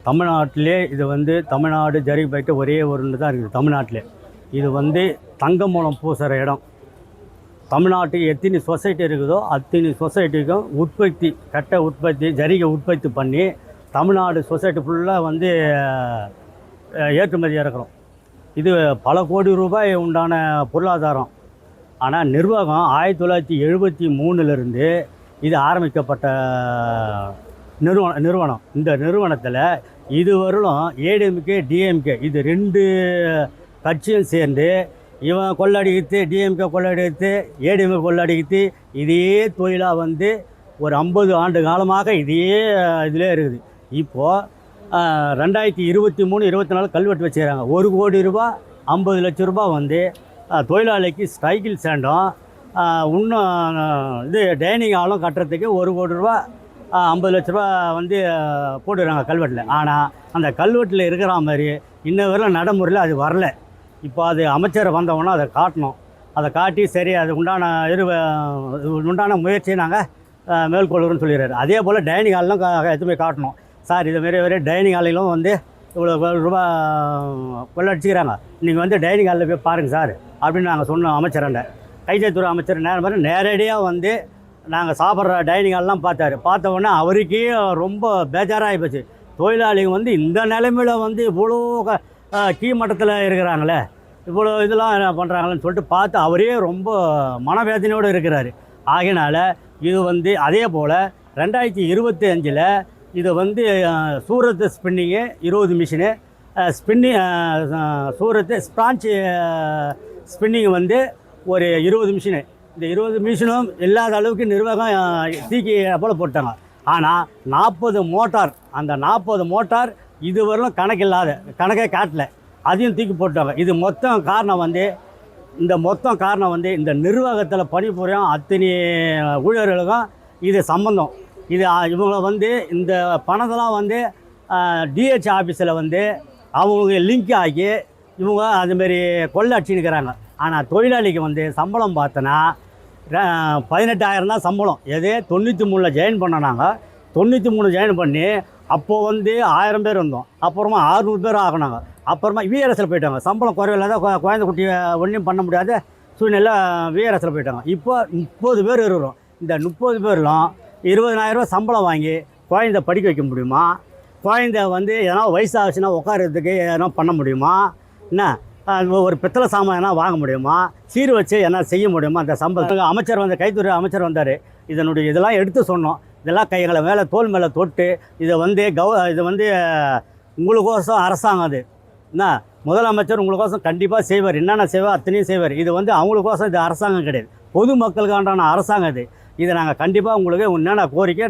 தமிழ்நாட்டிலே இது வந்து தமிழ்நாடு ஜரி பைட்டு ஒரே ஒன்று தான் இருக்குது தமிழ்நாட்டிலே. இது வந்து தங்க மூலம் பூசுகிற இடம். தமிழ்நாட்டுக்கு எத்தனை சொசைட்டி இருக்குதோ அத்தனை சொசைட்டிக்கும் உற்பத்தி கட்டை உற்பத்தி ஜரிகை உற்பத்தி பண்ணி தமிழ்நாடு சொசைட்டி ஃபுல்லாக வந்து ஏற்றுமதி இறக்குறோம். இது பல கோடி ரூபாய் உண்டான பொருளாதாரம். ஆனால் நிர்வாகம் 1973 இது ஆரம்பிக்கப்பட்ட நிறுவனம். இந்த நிறுவனத்தில் இதுவரையிலும் ஏடிஎம்கே டிஎம்கே இது 2 கட்சியும் சேர்ந்து இவன் கொள்ளடிக்கிட்டு டிஎம்கே கொள்ளடிக்கிட்டு ஏடிஎம்கே கொள்ளடிக்கிட்டு இதே தொழிலாக வந்து ஒரு 50 ஆண்டு காலமாக இதே இதிலே இருக்குது. இப்போது 2023-24 கல்வெட்டு வச்சுக்கிறாங்க. 1 கோடி ரூபா 50 லட்சம் ரூபா வந்து தொழிலாளிக்கு சைக்கிள் ஸ்டாண்டும் இன்னும் இது டைனிங் ஹாலும் கட்டுறதுக்கு 1 கோடி ரூபா 50 லட்ச ரூபா வந்து போட்டுக்கிறாங்க கல்வெட்டில். ஆனால் அந்த கல்வெட்டில் இருக்கிற மாதிரி இன்ன வரையிலும் நடைமுறையில் அது வரல. இப்போ அது அமைச்சர் வந்தவொன்னே அதை காட்டணும். அதை காட்டி சரி அது உண்டான முயற்சியை நாங்கள் மேற்கொள்கிறோன்னு சொல்லிடுறாரு. அதே போல் டைனிங் ஹால்லாம் எதுவுமே காட்டணும். சார் இதுமாரி டைனிங் ஹாலிலும் வந்து இவ்வளோ ரூபா கொள்ளடிச்சிக்கிறாங்க, நீங்கள் வந்து டைனிங் ஹாலில் போய் பாருங்கள் சார் அப்படின்னு நாங்கள் சொன்னோம் அமைச்சராண்ட. கைத்தறித்துறை அமைச்சர் நேரடியாக வந்து நாங்கள் சாப்பிட்ற டைனிங் ஹால்லாம் பார்த்த உடனே அவருக்கே ரொம்ப பேஜாராகி போச்சு. தொழிலாளிங்க வந்து இந்த நிலைமையில் வந்து இவ்வளோ கீழ்மட்டத்தில் இருக்கிறாங்களே, இவ்வளோ இதெல்லாம் பண்ணுறாங்களேன்னு சொல்லிட்டு பார்த்து அவரே ரொம்ப மனவேதனையோடு இருக்கிறார். ஆகையினால இது வந்து அதே போல் 2025 இது வந்து சூரத் ஸ்பின்னிங்கு 20 மிஷினு சூரத்து ஸ்பான்ச் ஸ்பின்னிங் வந்து ஒரு 20 மிஷினு. இந்த 20 மிஷினும் இல்லாத அளவுக்கு நிர்வாகம் தூக்கி போல் போட்டாங்க. ஆனால் 40 மோட்டார், அந்த 40 மோட்டார் இதுவரையிலும் கணக்கே காட்டல, அதையும் தூக்கி போட்டாங்க. இது மொத்தம் காரணம் வந்து இந்த நிர்வாகத்தில் பணிபுரியும் அத்தனை ஊழியர்களுக்கும் இது சம்பந்தம். இது இவங்களை வந்து இந்த பணத்தெல்லாம் வந்து டிஹெச் ஆஃபீஸில் வந்து அவங்க லிங்க் ஆகி இவங்க அதுமாரி கொள்ளை அடிச்சுன்னுக்கிறாங்க. ஆனால் தொழிலாளிக்கு வந்து சம்பளம் பார்த்தோன்னா 18,000 தான் சம்பளம். 93 ஜாயின் பண்ணனாங்க. 93 ஜாயின் பண்ணி அப்போது வந்து 1000 பேர் இருந்தோம். அப்புறமா 600 பேர் ஆகினாங்க. அப்புறமா விஆர்எஸில் போயிட்டாங்க. சம்பளம் குறைவில்லாத குழந்தை குட்டி ஒன்றும் பண்ண முடியாத சூழ்நிலை விஆர்எஸில் போயிட்டாங்க. இப்போ 30 பேர் இருக்கிறோம். இந்த 30 பேர்லாம் 20,000 ரூபா சம்பளம் வாங்கி குழந்தை படிக்க வைக்க முடியுமா? குழந்தை வந்து எதனா வயசாச்சுன்னா உட்காரத்துக்கு எதனா பண்ண முடியுமா? என்ன ஒரு பித்தளை சாமான் எதனா வாங்க முடியுமா? சீர் வச்சு என்ன செய்ய முடியுமா? அந்த சம்பளத்துக்கு அமைச்சர் வந்து கைத்துறை அமைச்சர் வந்தார். இதெல்லாம் எடுத்து சொன்னோம். இதெல்லாம் கைகளை மேலே தோல் மேலே தொட்டு இதை வந்து இது வந்து உங்களுக்கோசம் அரசாங்கம் அது என்ன முதலமைச்சர் உங்களுக்கோசம் கண்டிப்பாக செய்வார். என்னென்ன செய்வார் அத்தனையும் செய்வார். இது வந்து அவங்களுக்கோசம் இது அரசாங்கம் கிடையாது, பொதுமக்களுக்கான அரசாங்கம் இது. இதை நாங்கள் கண்டிப்பாக உங்களுக்கு என்னென்ன கோரிக்கை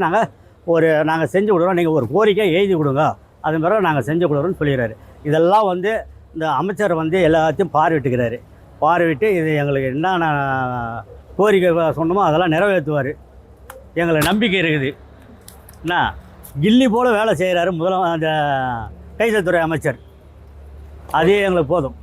நாங்கள் செஞ்சு கொடுக்குறோம், நீங்கள் ஒரு கோரிக்கை எழுதி கொடுங்க, அது பிறகு நாங்கள் செஞ்சு கொடுக்குறோன்னு சொல்லிடுறாரு. இதெல்லாம் வந்து இந்த அமைச்சர் வந்து எல்லாத்தையும் பார்வையிட்டுக்கிறாரு. பார்வையிட்டு இது எங்களுக்கு என்னென்ன கோரிக்கை சொன்னோமோ அதெல்லாம் நிறைவேற்றுவார். எங்களுக்கு நம்பிக்கை இருக்குது. என்ன கில்லி போல் வேலை செய்கிறாரு அந்த கைத்தறித்துறை அமைச்சர். அதே எங்களுக்கு போதும்.